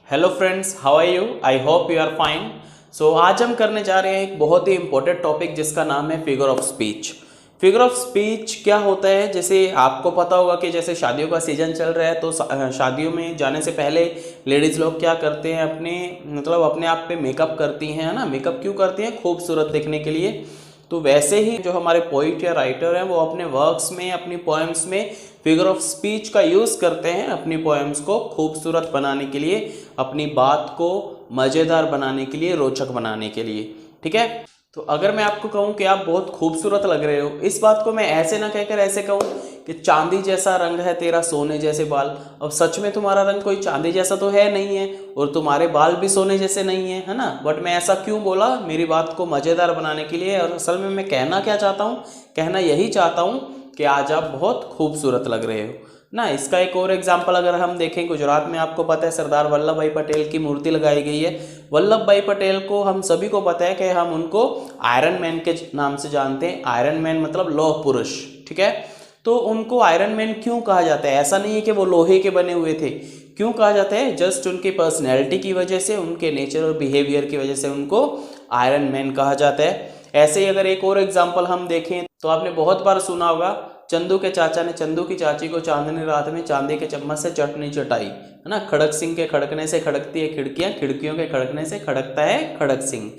Hello friends, how are you? I hope you are fine. So आज हम करने जा रहे हैं एक बहुत ही इंपॉर्टेंट टॉपिक जिसका नाम है figure of speech. Figure of speech क्या होता है? जैसे आपको पता होगा कि जैसे शादियों का सीजन चल रहा है तो शादियों में जाने से पहले लेडीज़ लोग क्या करते हैं, अपने आप पे मेकअप करती हैं, है ना। मेकअप क्यों करती हैं? खूबसूरत दिखने के लिए। तो वैसे ही जो हमारे पोइट या राइटर हैं वो अपने वर्क्स में, अपनी पोएम्स में फिगर ऑफ स्पीच का यूज़ करते हैं अपनी पोएम्स को खूबसूरत बनाने के लिए, अपनी बात को मज़ेदार बनाने के लिए, रोचक बनाने के लिए। ठीक है। तो अगर मैं आपको कहूँ कि आप बहुत खूबसूरत लग रहे हो, इस बात को मैं ऐसे ना कहकर ऐसे कहूँ कि चांदी जैसा रंग है तेरा, सोने जैसे बाल। अब सच में तुम्हारा रंग कोई चांदी जैसा तो है नहीं है और तुम्हारे बाल भी सोने जैसे नहीं है, है ना। बट मैं ऐसा क्यों बोला? मेरी बात को मज़ेदार बनाने के लिए। और असल में मैं कहना क्या चाहता हूँ? कहना यही चाहता हूँ कि आज आप बहुत खूबसूरत लग रहे हो ना। इसका एक और एग्जाम्पल अगर हम देखें, गुजरात में आपको पता है सरदार वल्लभ भाई पटेल की मूर्ति लगाई गई है। वल्लभ भाई पटेल को हम सभी को पता है कि हम उनको आयरन मैन के नाम से जानते हैं। आयरन मैन मतलब लौह पुरुष। ठीक है। तो उनको आयरन मैन क्यों कहा जाता है? ऐसा नहीं है कि वो लोहे के बने हुए थे। क्यों कहा जाता है? जस्ट उनकी पर्सनैलिटी की वजह से, उनके नेचर और बिहेवियर की वजह से उनको आयरन मैन कहा जाता है। ऐसे ही अगर एक और एग्जाम्पल हम देखें तो आपने बहुत बार सुना होगा, चंदू के चाचा ने चंदू की चाची को चांदनी रात में चांदी के चम्मच से चटनी चटाई, है ना। खड़क सिंह के खड़कने से खड़कती है खिड़कियां, खिड़कियों के खड़कने से खड़कता है खड़क सिंह।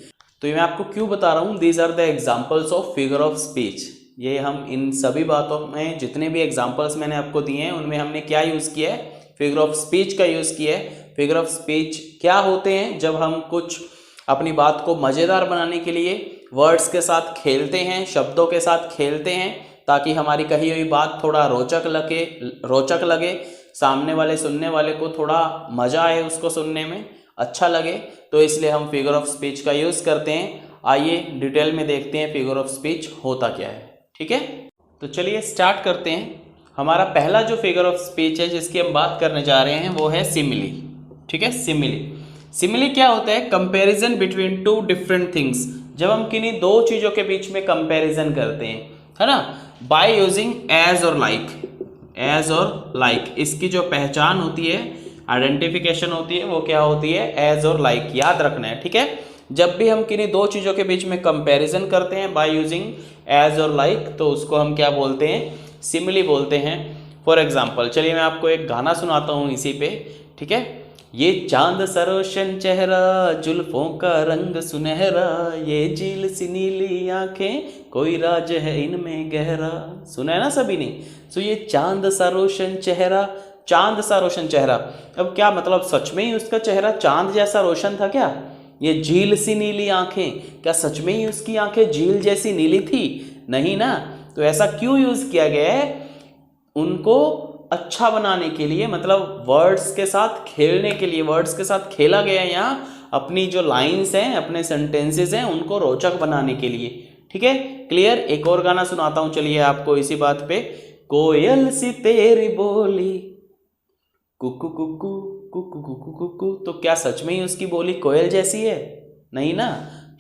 तो ये मैं आपको क्यों बता रहा हूँ? These are the examples of figure of speech. ये हम इन सभी बातों में, जितने भी एग्जाम्पल्स मैंने आपको दिए हैं उनमें हमने क्या यूज़ किया है? फिगर ऑफ स्पीच का यूज़ किया है। फिगर ऑफ स्पीच क्या होते हैं? जब हम कुछ अपनी बात को मज़ेदार बनाने के लिए वर्ड्स के साथ खेलते हैं, शब्दों के साथ खेलते हैं, ताकि हमारी कही हुई बात थोड़ा रोचक लगे, सामने वाले सुनने वाले को थोड़ा मज़ा आए, उसको सुनने में अच्छा लगे। तो इसलिए हम फिगर ऑफ स्पीच का यूज़ करते हैं। आइए डिटेल में देखते हैं फिगर ऑफ स्पीच होता क्या है। ठीक है। तो चलिए स्टार्ट करते हैं। हमारा पहला जो फिगर ऑफ स्पीच है जिसकी हम बात करने जा रहे हैं वो है सिमिली। ठीक है। सिमिली क्या होता है? Comparison between two different things. जब हम किन्हीं दो चीज़ों के बीच में कंपैरिजन करते हैं, है ना, बाय यूजिंग एज और लाइक। इसकी जो पहचान होती है, आइडेंटिफिकेशन होती है, वो क्या होती है? एज और लाइक। याद रखना है। ठीक है। जब भी हम किन्हीं दो चीज़ों के बीच में कंपैरिजन करते हैं बाय यूजिंग एज और लाइक, तो उसको हम क्या बोलते हैं? सिमिली बोलते हैं। फॉर एग्जाम्पल चलिए मैं आपको एक गाना सुनाता हूँ इसी पे। ठीक है। ये चांद सा रोशन चेहरा, जुल्फों का रंग सुनहरा, ये झील सी नीली आंखें, कोई राज है इनमें गहरा। सुना है ना सभी ने? सो ये चांद सा रोशन चेहरा, चांद सा रोशन चेहरा। अब क्या मतलब सच में ही उसका चेहरा चांद जैसा रोशन था क्या? ये झील सी नीली आंखें, क्या सच में ही उसकी आंखें झील जैसी नीली थी? नहीं ना। तो ऐसा क्यों यूज किया गया है? उनको अच्छा बनाने के लिए, मतलब वर्ड्स के साथ खेलने के लिए, वर्ड्स के साथ खेला गया है यहाँ। अपनी जो लाइंस हैं, अपने सेंटेंसेस हैं, उनको रोचक बनाने के लिए। ठीक है। क्लियर? एक और गाना सुनाता हूँ चलिए आपको इसी बात पे। कोयल सी तेरी बोली, कुकू कुकू कुकू कुकू कुकू। तो क्या सच में ही उसकी बोली कोयल जैसी है? नहीं ना।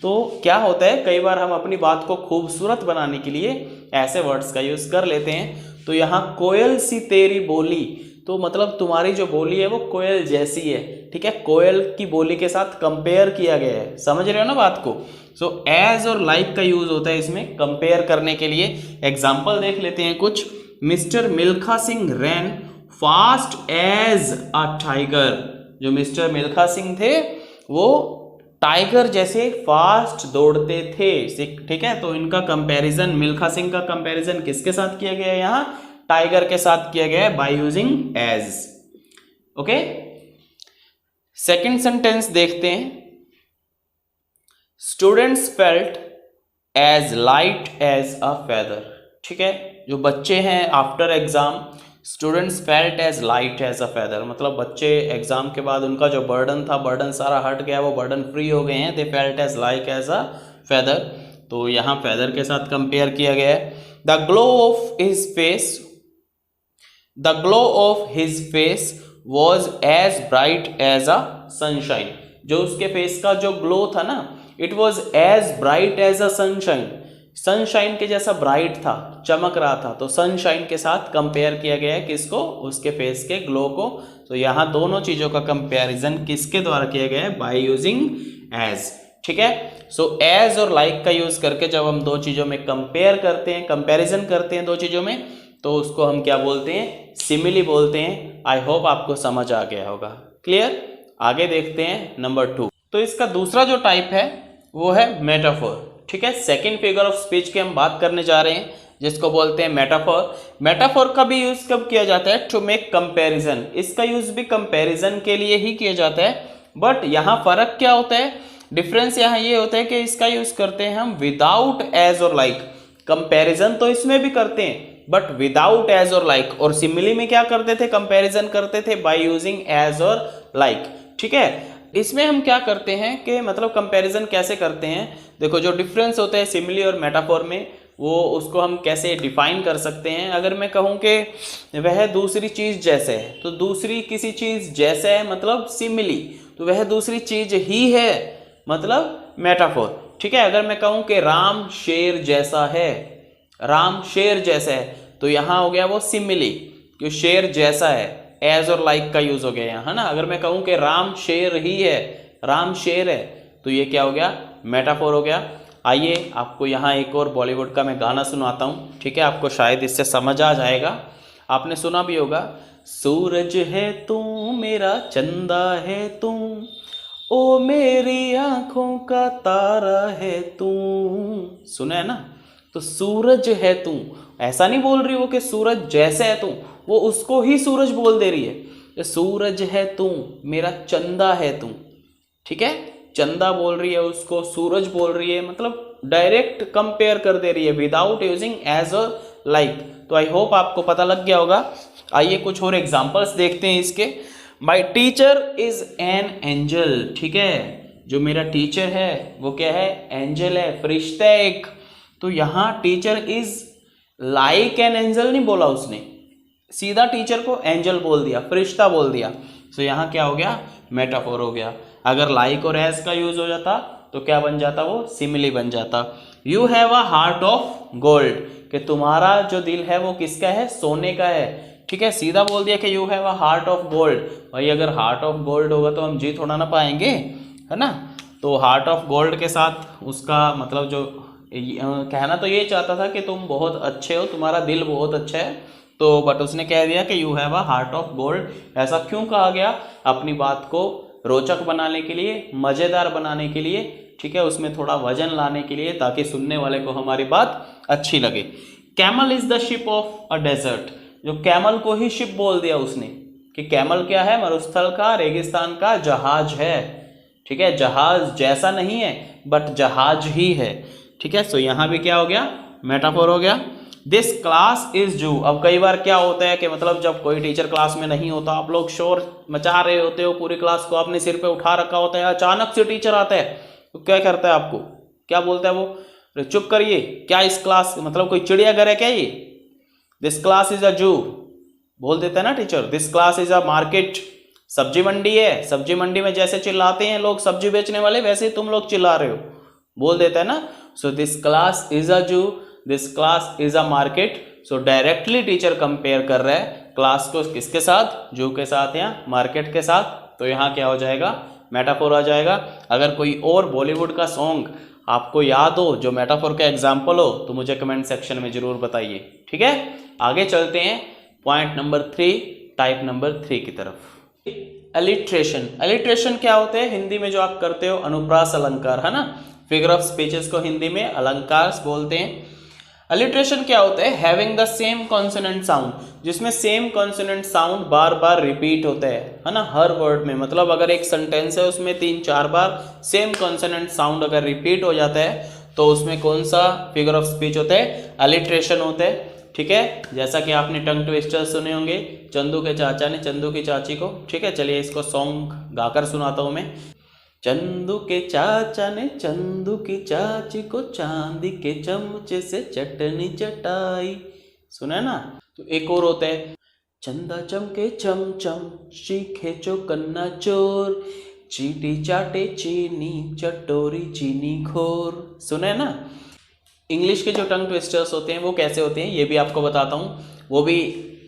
तो क्या होता है, कई बार हम अपनी बात को खूबसूरत बनाने के लिए ऐसे वर्ड्स का यूज़ कर लेते हैं। तो यहाँ कोयल सी तेरी बोली, तो मतलब तुम्हारी जो बोली है वो कोयल जैसी है। ठीक है। कोयल की बोली के साथ कंपेयर किया गया है। समझ रहे हो ना बात को? सो एज और लाइक का यूज होता है इसमें कंपेयर करने के लिए। एग्जाम्पल देख लेते हैं कुछ। Mister Milkha Singh ran fast as a tiger. जो मिस्टर मिल्खा सिंह थे वो टाइगर जैसे फास्ट दौड़ते थे। ठीक है। तो इनका कंपैरिजन, मिल्खा सिंह का कंपैरिजन किसके साथ किया गया है? यहाँ टाइगर के साथ किया गया है by using as. Okay. Second sentence देखते हैं। Students felt as light as a feather. ठीक है। जो बच्चे हैं after exam, students felt as light as a feather, मतलब बच्चे एग्जाम के बाद उनका जो बर्डन था, बर्डन सारा हट गया, वो बर्डन फ्री हो गए हैं। They felt as like as a feather. तो यहाँ फेदर के साथ कंपेयर किया गया है। The glow of his face, the glow of his face was as bright as a sunshine. जो उसके फेस का जो ग्लो था ना, it was as bright as a sunshine. Sunshine के जैसा ब्राइट था, चमक रहा था, तो सनशाइन के साथ कंपेयर किया गया है किसको, उसके फेस के ग्लो को। तो यहाँ दोनों चीज़ों का कंपेरिजन किसके द्वारा किया गया है, बाय यूजिंग एज। ठीक है, सो एज और लाइक का यूज करके जब हम दो चीज़ों में कंपेयर करते हैं, कंपेरिजन करते हैं दो चीज़ों में, तो उसको हम क्या बोलते हैं, सिमिली बोलते हैं। आई होप आपको समझ आ गया होगा। क्लियर, आगे देखते हैं नंबर 2। तो इसका दूसरा जो टाइप है वो है मेटाफोर। ठीक है, सेकंड फिगर ऑफ स्पीच की हम बात करने जा रहे हैं, जिसको बोलते हैं मेटाफोर। मेटाफोर का भी यूज कब किया जाता है, टू मेक कंपैरिजन। इसका यूज भी कंपैरिजन के लिए ही किया जाता है, बट यहाँ फर्क क्या होता है, डिफरेंस यहाँ ये होता है कि इसका यूज करते हैं हम विदाउट एज और लाइक। कंपैरिजन तो इसमें भी करते हैं बट विदाउट एज और लाइक, और सिमिली में क्या करते थे, कंपैरिजन करते थे बाय यूजिंग एज और लाइक। ठीक है, इसमें हम क्या करते हैं कि मतलब कंपैरिजन कैसे करते हैं, देखो जो डिफरेंस होता है सिमिली और मेटाफोर में, वो उसको हम कैसे डिफाइन कर सकते हैं। अगर मैं कहूँ कि वह दूसरी चीज़ जैसे है, तो दूसरी किसी चीज़ जैसे है मतलब सिमिली, तो वह दूसरी चीज़ ही है मतलब मेटाफोर। ठीक है, अगर मैं कहूँ कि राम शेर जैसा है, राम शेर जैसा है, तो यहाँ हो गया वो सिमिली, कि शेर जैसा है, एज और लाइक का यूज हो गया यहाँ, है ना। अगर मैं कहूँ कि राम शेर ही है, राम शेर है, तो ये क्या हो गया, मेटाफोर हो गया। आइए आपको यहाँ एक और बॉलीवुड का मैं गाना सुनाता हूँ। ठीक है, आपको शायद इससे समझ आ जाएगा, आपने सुना भी होगा। सूरज है तू मेरा चंदा है तू, ओ मेरी आंखों का तारा है तू। सुना है ना, तो सूरज है तू, ऐसा नहीं बोल रही वो कि सूरज जैसे है तू, वो उसको ही सूरज बोल दे रही है। सूरज है तू मेरा चंदा है तू। ठीक है, चंदा बोल रही है उसको, सूरज बोल रही है, मतलब डायरेक्ट कंपेयर कर दे रही है विदाउट यूजिंग एज और लाइक। तो आई होप आपको पता लग गया होगा। आइए कुछ और एग्जांपल्स देखते हैं इसके। My teacher is an angel. ठीक है, जो मेरा टीचर है वो क्या है, एंजल है, फरिश्ता है एक। तो यहाँ teacher is like an angel नहीं बोला उसने, सीधा टीचर को एंजल बोल दिया, फरिश्ता बोल दिया। तो यहाँ क्या हो गया, मेटाफोर हो गया। अगर लाइक और एज का यूज हो जाता तो क्या बन जाता, वो सिमिली बन जाता। You have a heart of gold, कि तुम्हारा जो दिल है वो किसका है, सोने का है। ठीक है, सीधा बोल दिया कि you have a heart of gold. भाई अगर हार्ट ऑफ गोल्ड होगा तो हम जी थोड़ा ना पाएंगे, है ना। तो हार्ट ऑफ गोल्ड के साथ उसका मतलब जो कहना तो ये चाहता था कि तुम बहुत अच्छे हो, तुम्हारा दिल बहुत अच्छा है, तो बट उसने कह दिया कि you have a heart of gold. ऐसा क्यों कहा गया, अपनी बात को रोचक बनाने के लिए, मज़ेदार बनाने के लिए, ठीक है, उसमें थोड़ा वजन लाने के लिए, ताकि सुनने वाले को हमारी बात अच्छी लगे। Camel is the ship of a desert, जो कैमल को ही शिप बोल दिया उसने, कि कैमल क्या है, मरुस्थल का, रेगिस्तान का जहाज है। ठीक है, जहाज जैसा नहीं है बट जहाज ही है। ठीक है, सो यहाँ भी क्या हो गया, मेटाफोर हो गया। दिस क्लास इज जू। अब कई बार क्या होता है कि मतलब जब कोई टीचर क्लास में नहीं होता, आप लोग शोर मचा रहे होते हो, पूरी क्लास को आपने सिर पे उठा रखा होता है, अचानक से टीचर आता है तो क्या करता है, आपको क्या बोलता है वो, अरे चुप करिए, क्या इस क्लास मतलब कोई चिड़ियाघर है क्या ये, दिस क्लास इज अ जू बोल देता है ना teacher. This class is a market, सब्जी मंडी है, सब्जी मंडी में जैसे चिल्लाते हैं लोग सब्जी बेचने वाले, वैसे ही तुम लोग चिल्ला रहे हो, बोल देता है ना। So this class is a zoo, this class is a market. So directly teacher compare कर रहा है क्लास को किसके साथ, जू के साथ या मार्केट के साथ। तो यहाँ क्या हो जाएगा, मेटाफोर आ जाएगा। अगर कोई और बॉलीवुड का सॉन्ग आपको याद हो जो मेटाफोर का एग्जाम्पल हो तो मुझे कमेंट सेक्शन में जरूर बताइए। ठीक है, आगे चलते हैं पॉइंट नंबर 3, टाइप नंबर 3 की तरफ। अलिट्रेशन। अलिट्रेशन क्या होते हैं, हिंदी में जो आप करते हो अनुप्रास अलंकार, है ना। फिगर ऑफ स्पीचेस को हिंदी में अलंकार बोलते हैं। अलिट्रेशन क्या होता है, having the same consonant sound, जिसमें सेम कॉन्सोनेंट साउंड बार बार रिपीट होता है ना, हर वर्ड में। मतलब अगर एक सेंटेंस है उसमें 3-4 बार सेम कॉन्सोनेंट साउंड अगर रिपीट हो जाता है तो उसमें कौन सा फिगर ऑफ स्पीच होता है, अलिट्रेशन होता है। ठीक है, जैसा कि आपने टंग ट्विस्टर सुने होंगे, चंदू के चाचा ने चंदू की चाची को। ठीक है, चलिए इसको सॉन्ग गाकर सुनाता हूँ मैं। चंदू के चाचा ने चंदू की चाची को चांदी के चमचे से चटनी चटाई। सुना है ना। तो एक और होता है, चंदा चमके चमचम चीखे चौकन्ना चोर, चीटी चाटे चीनी चटोरी चीनी खोर। सुना है ना। इंग्लिश के जो टंग ट्विस्टर्स होते हैं वो कैसे होते हैं ये भी आपको बताता हूँ, वो भी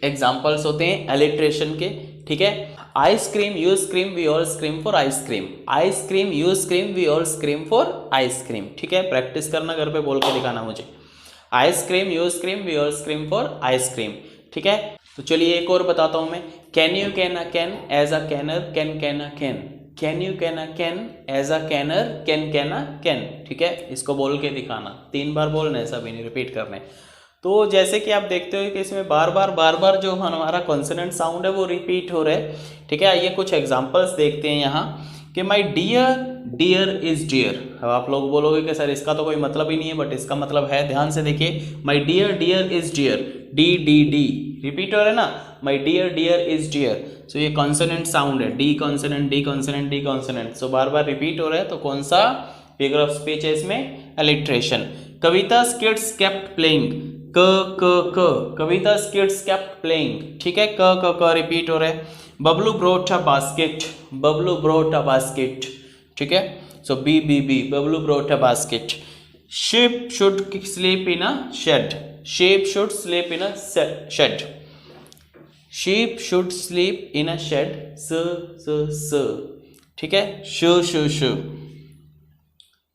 एग्जाम्पल्स होते हैं एलिट्रेशन के, ठीक है। Ice cream, you scream, we all scream for ice cream. Ice cream, you scream, we all scream for ice cream, ठीक है। प्रैक्टिस करना, घर पे बोल के दिखाना मुझे। Ice cream, you scream, we all scream for ice cream, ठीक है। तो चलिए एक और बताता हूँ मैं। Can you can a can as a canner, can can a can. Can you can a can as a canner, can can a can, ठीक है। इसको बोल के दिखाना, 3 बार बोलना है, सभी नहीं रिपीट करने। तो जैसे कि आप देखते हो कि इसमें बार बार जो हमारा कॉन्सोनेंट साउंड है वो रिपीट हो रहा है, ठीक है। आइए कुछ एग्जांपल्स देखते हैं यहाँ कि my dear, dear is dear. अब आप लोग बोलोगे कि सर इसका तो कोई मतलब ही नहीं है, बट इसका मतलब है, ध्यान से देखिए। My dear, dear is dear, D D D repeat हो रहा है ना, my dear, dear is dear. So ये कॉन्सोनेंट साउंड है, D consonant, D consonant, D consonant. So बार बार रिपीट हो रहा है, तो कौन सा फिगर ऑफ स्पीच है इसमें? एलिट्रेशन। कविता किड्स केप्ट प्लेइंग, क क क, कविता किड्स केप्ट प्लेइंग, ठीक है। क क रिपीट हो रहा है। Bablu brought a basket, Bablu brought a basket, ठीक है। So B B B, Bablu brought a basket. sheep should sleep in a shed, sheep should sleep in a shed, sheep should sleep in a shed, s, ठीक है। शू,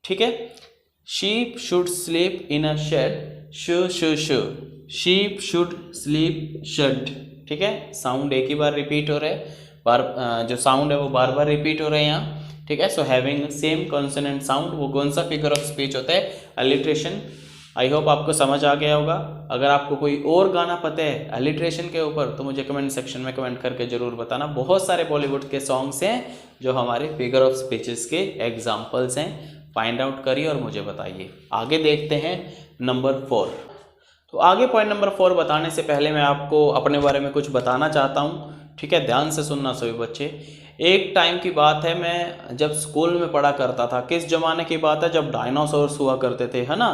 ठीक है। sheep should sleep in a shed, shoe, sheep should sleep shed, ठीक है। Sound एक ही बार repeat हो रहा है, जो साउंड है वो बार बार रिपीट हो रहे हैं यहाँ, ठीक है। So having same consonant sound, वो कौन सा फिगर ऑफ स्पीच होता है? एलिट्रेशन। आई होप आपको समझ आ गया होगा। अगर आपको कोई और गाना पता है एलिट्रेशन के ऊपर तो मुझे कमेंट सेक्शन में कमेंट करके जरूर बताना। बहुत सारे बॉलीवुड के सॉन्ग्स हैं जो हमारे फिगर ऑफ स्पीचेस के एग्जाम्पल्स हैं, फाइंड आउट करिए और मुझे बताइए। आगे देखते हैं नंबर 4। तो आगे पॉइंट नंबर 4 बताने से पहले मैं आपको अपने बारे में कुछ बताना चाहता हूँ, ठीक है। ध्यान से सुनना सभी बच्चे। एक टाइम की बात है, मैं जब स्कूल में पढ़ा करता था, किस जमाने की बात है, जब डायनासोर्स हुआ करते थे, है ना।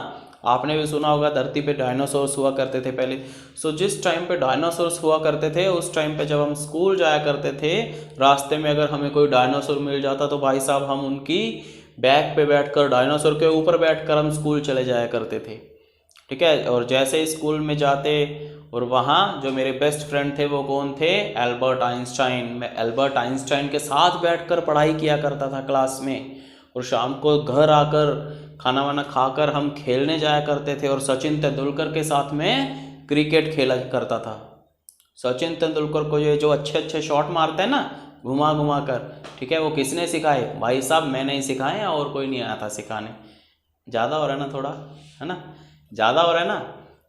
आपने भी सुना होगा धरती पे डायनासोर्स हुआ करते थे पहले। सो जिस टाइम पे डायनासोर्स हुआ करते थे, उस टाइम पे जब हम स्कूल जाया करते थे, रास्ते में अगर हमें कोई डायनासोर मिल जाता तो भाई साहब हम उनकी बैक पे बैठकर, डायनासोर के ऊपर बैठकर हम स्कूल चले जाया करते थे, ठीक है। और जैसे स्कूल में जाते और वहाँ जो मेरे बेस्ट फ्रेंड थे वो कौन थे? Albert Einstein. मैं एल्बर्ट आइंस्टाइन के साथ बैठकर पढ़ाई किया करता था क्लास में, और शाम को घर आकर खाना वाना खाकर हम खेलने जाया करते थे, और सचिन तेंदुलकर के साथ में क्रिकेट खेला करता था। सचिन तेंदुलकर को ये जो अच्छे अच्छे शॉट मारते हैं ना घुमा घुमा कर, ठीक है, वो किसने सिखाए? भाई साहब मैंने ही सिखाए, और कोई नहीं आया था सिखाने। ज़्यादा हो रहा है ना थोड़ा, है ना, ज़्यादा हो रहा है ना।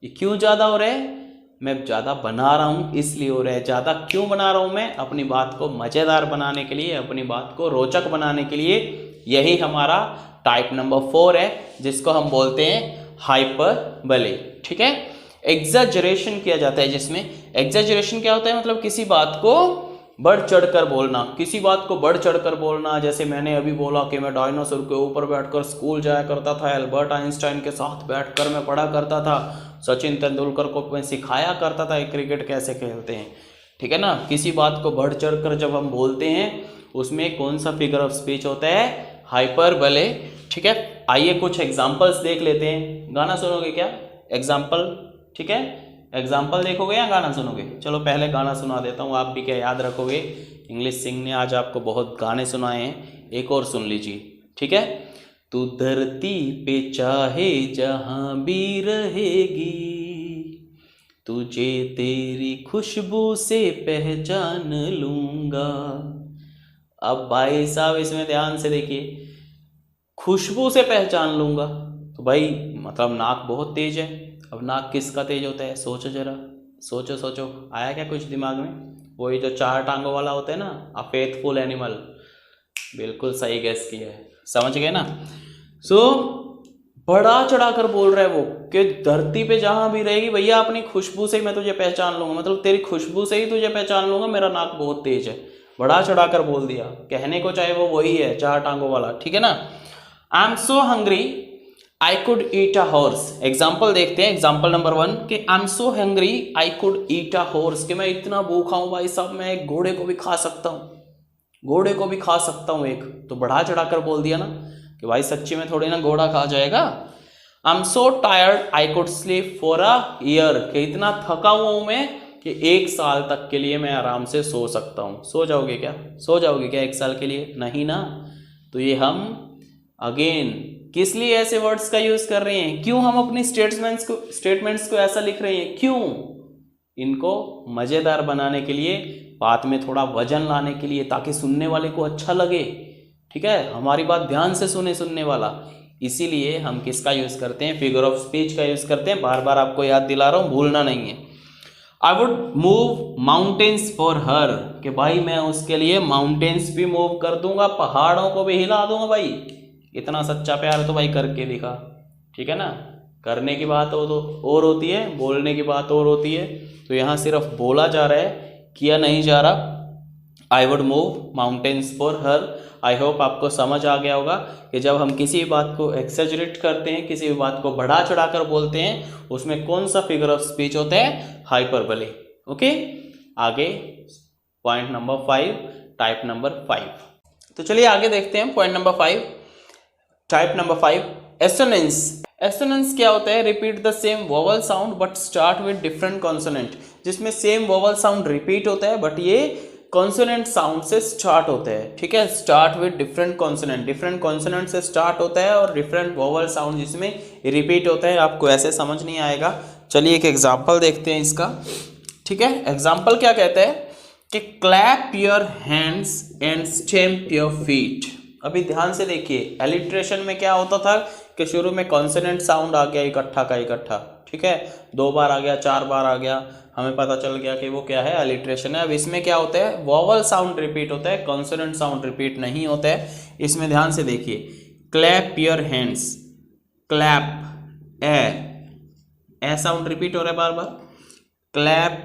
ये क्यों ज़्यादा हो रहा है? मैं ज़्यादा बना रहा हूँ इसलिए हो रहा है। ज़्यादा क्यों बना रहा हूँ मैं? अपनी बात को मज़ेदार बनाने के लिए, अपनी बात को रोचक बनाने के लिए। यही हमारा टाइप नंबर 4 है, जिसको हम बोलते हैं हाइपरबोले, ठीक है। एग्जैजरेशन किया जाता है, जिसमें एग्जैजरेशन क्या होता है? मतलब किसी बात को बढ़ चढ़कर बोलना, किसी बात को बढ़ चढ़कर बोलना। जैसे मैंने अभी बोला कि मैं डायनासोर के ऊपर बैठकर स्कूल जाया करता था, एल्बर्ट आइंस्टाइन के साथ बैठकर मैं पढ़ा करता था, सचिन तेंदुलकर को मैं सिखाया करता था क्रिकेट कैसे खेलते हैं, ठीक है ना। किसी बात को बढ़ चढ़कर जब हम बोलते हैं उसमें कौन सा फिगर ऑफ स्पीच होता है? हाइपरबोले, ठीक है। आइए कुछ एग्जाम्पल्स देख लेते हैं। गाना सुनोगे क्या? एग्जाम्पल, ठीक है। एग्जाम्पल देखोगे या गाना सुनोगे? चलो पहले गाना सुना देता हूँ, आप भी क्या याद रखोगे। इंग्लिश सिंह ने आज आपको बहुत गाने सुनाए हैं, एक और सुन लीजिए, ठीक है। तू धरती पे चाहे जहाँ भी रहेगी, तुझे तेरी खुशबू से पहचान लूँगा। अब भाई साहब इसमें ध्यान से देखिए, खुशबू से पहचान लूँगा, तो भाई मतलब नाक बहुत तेज है। अब नाक किसका तेज होता है? सोचो जरा, सोचो, आया क्या कुछ दिमाग में? वही जो 4 टांगों वाला होता है ना, अ फेथफुल एनिमल। बिल्कुल सही गेस किया है, समझ गए ना। सो बड़ा चढ़ाकर बोल रहा है वो कि धरती पे जहां भी रहेगी भैया, अपनी खुशबू से ही मैं तुझे पहचान लूंगा, मतलब तेरी खुशबू से ही तुझे पहचान लूंगा, मेरा नाक बहुत तेज है। बड़ा चढ़ाकर बोल दिया, कहने को चाहे वो वही है 4 टांगों वाला, ठीक है ना। I am so hungry I could eat a horse. Example देखते हैं, एग्जाम्पल नंबर 1 कि I am so hungry I could eat a horse, कि मैं इतना भूखा हूं भाई साहब, मैं एक घोड़े को भी खा सकता हूं, घोड़े को भी खा सकता हूं एक। तो बढ़ा चढ़ाकर बोल दिया ना कि भाई सच्ची में थोड़ी ना घोड़ा खा जाएगा। I am so tired I could sleep for a year, कि इतना थका हुआ हूं मैं कि 1 साल तक के लिए मैं आराम से सो सकता हूं। सो जाओगे क्या? सो जाओगे क्या 1 साल के लिए? नहीं ना। तो ये हम अगेन किस लिए ऐसे वर्ड्स का यूज कर रहे हैं? क्यों हम अपनी स्टेटमेंट्स को ऐसा लिख रहे हैं? क्यों? इनको मजेदार बनाने के लिए, बात में थोड़ा वजन लाने के लिए, ताकि सुनने वाले को अच्छा लगे। ठीक है, हमारी बात ध्यान से सुनने वाला। इसीलिए हम किसका यूज करते हैं? फिगर ऑफ स्पीच का यूज करते हैं। बार बार आपको याद दिला रहा हूं, भूलना नहीं है। I would move mountains for her, कि भाई मैं उसके लिए माउंटेन्स भी मूव कर दूंगा, पहाड़ों को भी हिला दूंगा। भाई इतना सच्चा प्यार तो भाई करके दिखा। ठीक है ना, करने की बात हो तो और होती है, बोलने की बात और होती है। तो यहाँ सिर्फ बोला जा रहा है, किया नहीं जा रहा। I would move mountains for her. I hope आपको समझ आ गया होगा कि जब हम किसी भी बात को एक्सेजरेट करते हैं, किसी भी बात को बढ़ा चढ़ा कर बोलते हैं, उसमें कौन सा फिगर ऑफ स्पीच होता है? हाइपरबोले। ओके, आगे पॉइंट नंबर 5, टाइप नंबर 5। तो चलिए आगे देखते हैं point number 5, type number 5, assonance. Assonance क्या होता है? Repeat the same vowel sound but start with different consonant, जिसमें सेम वोवल साउंड रिपीट होता है बट ये कॉन्सोनेंट साउंड से स्टार्ट होता है। ठीक है, start with different consonant, different consonant से स्टार्ट होता है और डिफरेंट वोवल साउंड जिसमें रिपीट होता है। आपको ऐसे समझ नहीं आएगा। चलिए एक एग्जांपल देखते हैं इसका। ठीक है, एग्जांपल क्या कहता है कि clap your hands and stamp your feet. अभी ध्यान से देखिए, एलिट्रेशन में क्या होता था कि शुरू में कॉन्सोनेंट साउंड आ गया इकट्ठा का इकट्ठा। ठीक है, 2 बार आ गया, 4 बार आ गया, हमें पता चल गया कि वो क्या है? एलिट्रेशन है। अब इसमें क्या होता है? वोवल साउंड रिपीट होता है, कॉन्सोनेंट साउंड रिपीट नहीं होता है। इसमें ध्यान से देखिए, clap your hands, clap, A sound repeat हो रहा है बार बार। Clap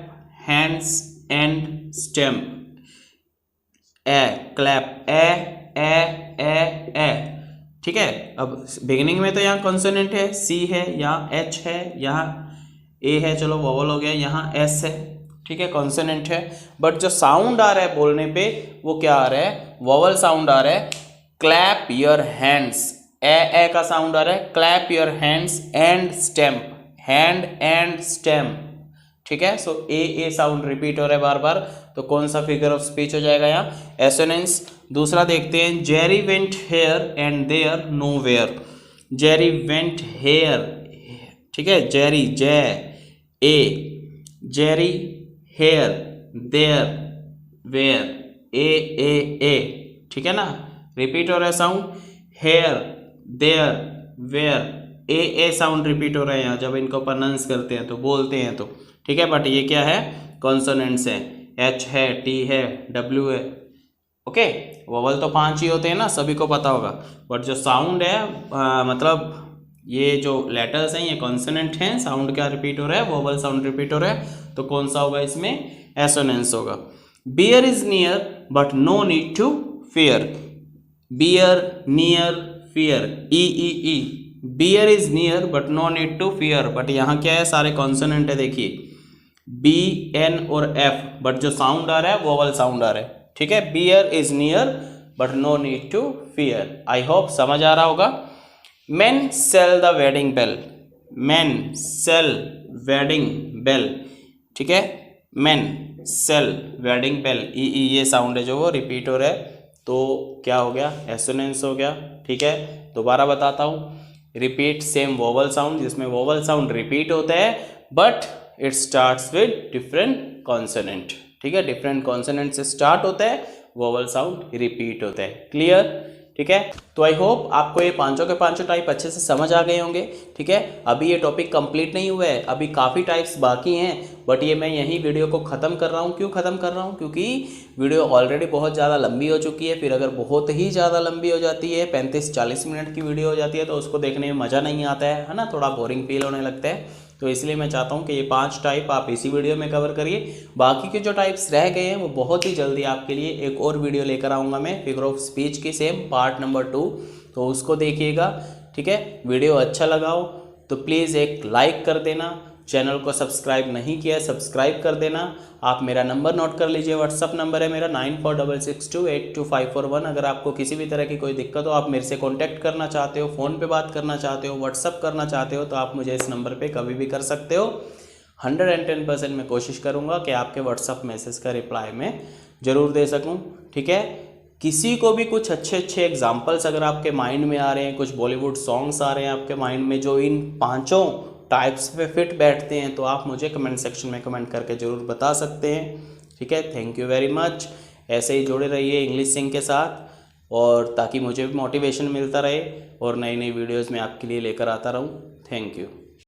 hands and stamp, clap, A. ठीक है, अब बिगिनिंग में तो यहाँ कॉन्सोनेंट है, सी है, यहाँ एच है, यहाँ ए है, चलो वोवल हो गया, यहाँ एस है। ठीक है, कॉन्सोनेंट है, बट जो साउंड आ रहा है बोलने पे वो क्या आ रहा है? वोवल साउंड आ रहा है। क्लैप योर हैंड्स, ए का साउंड आ रहा है। Clap your hands and stamp, hand and stamp. ठीक है, सो ए साउंड रिपीट हो रहा है बार बार। तो कौन सा फिगर ऑफ स्पीच हो जाएगा यहाँ? एसोनेंस। दूसरा देखते हैं, Jerry went here and there nowhere. Jerry went here, ठीक है, Jerry, Jerry here, there, where, A. ठीक है ना, रिपीट हो रहा है sound. Here, there, where, A sound repeat हो रहा है यहाँ जब इनको प्रोनाउंस करते हैं तो, बोलते हैं तो। ठीक है, बट ये क्या है? कॉन्सोनेंट्स है, एच है, टी है, डब्ल्यू है। ओके, वोवल तो 5 ही होते हैं ना, सभी को पता होगा, बट जो साउंड है मतलब ये जो लेटर्स हैं ये कॉन्सोनेंट हैं। साउंड क्या रिपीट हो रहा है? वोवल साउंड रिपीट हो रहा है। तो कौन सा होगा इसमें? एसोनेंस होगा। Bear is near but no need to fear. Bear, near, fear, E. Bear is near but no need to fear, but यहाँ क्या है? सारे कॉन्सोनेंट है, देखिए बी, एन और एफ, बट जो साउंड आ रहा है वोवल साउंड आ रहा है। ठीक है, bear is near but no need to fear. I hope समझ आ रहा होगा। Men sell the wedding bell, men sell wedding bell। ठीक है, men sell wedding bell, ई ये साउंड है जो वो रिपीट हो रहा है। तो क्या हो गया? एसोनेंस हो गया। ठीक है, दोबारा बताता हूँ, रिपीट सेम वोवल साउंड, जिसमें वोवल साउंड रिपीट होता है but it starts with different consonant. ठीक है, डिफरेंट कॉन्सोनेंट से स्टार्ट होता है, वोवल साउंड रिपीट होता है। क्लियर? ठीक है, तो आई होप आपको ये पांचों के पांचों टाइप अच्छे से समझ आ गए होंगे। ठीक है, अभी ये टॉपिक कंप्लीट नहीं हुआ है, अभी काफ़ी टाइप्स बाकी हैं, बट ये मैं यहीं वीडियो को ख़त्म कर रहा हूँ। क्यों ख़त्म कर रहा हूँ? क्योंकि वीडियो ऑलरेडी बहुत ज़्यादा लंबी हो चुकी है। फिर अगर बहुत ही ज़्यादा लंबी हो जाती है, 35-40 मिनट की वीडियो हो जाती है, तो उसको देखने में मज़ा नहीं आता है ना, थोड़ा बोरिंग फील होने लगता है। तो इसलिए मैं चाहता हूँ कि ये 5 टाइप आप इसी वीडियो में कवर करिए। बाकी के जो टाइप्स रह गए हैं वो बहुत ही जल्दी आपके लिए एक और वीडियो लेकर आऊँगा मैं, फिगर ऑफ स्पीच की सेम पार्ट नंबर 2, तो उसको देखिएगा। ठीक है, वीडियो अच्छा लगा हो तो प्लीज़ एक लाइक कर देना, चैनल को सब्सक्राइब नहीं किया है सब्सक्राइब कर देना। आप मेरा नंबर नोट कर लीजिए, व्हाट्सअप नंबर है मेरा 9466282541। अगर आपको किसी भी तरह की कोई दिक्कत हो, आप मेरे से कॉन्टैक्ट करना चाहते हो, फ़ोन पे बात करना चाहते हो, व्हाट्सअप करना चाहते हो, तो आप मुझे इस नंबर पे कभी भी कर सकते हो। 110% मैं कोशिश करूँगा कि आपके व्हाट्सअप मैसेज का रिप्लाई मैं ज़रूर दे सकूँ, ठीक है। किसी को भी कुछ अच्छे अच्छे एग्जाम्पल्स अगर आपके माइंड में आ रहे हैं, कुछ बॉलीवुड सॉन्ग्स आ रहे हैं आपके माइंड में जो इन 5 टाइप्स पे फिट बैठते हैं, तो आप मुझे कमेंट सेक्शन में कमेंट करके ज़रूर बता सकते हैं, ठीक है। Thank you very much. ऐसे ही जुड़े रहिए इंग्लिश सिंह के साथ, और ताकि मुझे भी मोटिवेशन मिलता रहे और नई नई वीडियोज़ मैं आपके लिए लेकर आता रहूँ। Thank you.